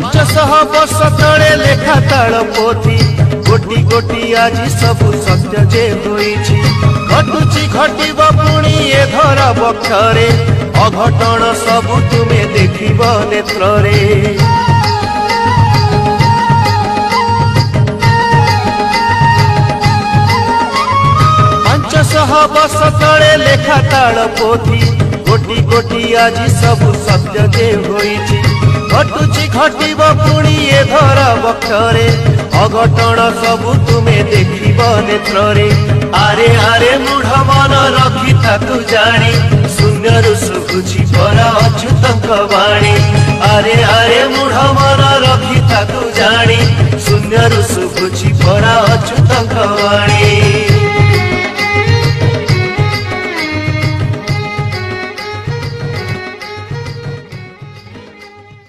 500 वर्ष तले लेखा ताल पोथी गोटी गोटी आज सब सत्य जे होईछि घटुछि घटिब पुणी ए धरा बक्षरे अघटन सब तुमे देखिब नेत्रे 500 वर्ष तले लेखा ताल पोथी गोटी गोटी आज सब सत्य जे होईछि घटुछि घटिब पुणी ए धरा बक्षरे अघटन सब तुमे देखिब नेत्रे आरे आरे मूढ़ मन रखी तू जानी शून्य शुभुछि परा अच्युतंक वाणी आरे आरे मूढ़ मन रखी तू जानी शून्य शुभुछि परा अच्युतंक वाणी।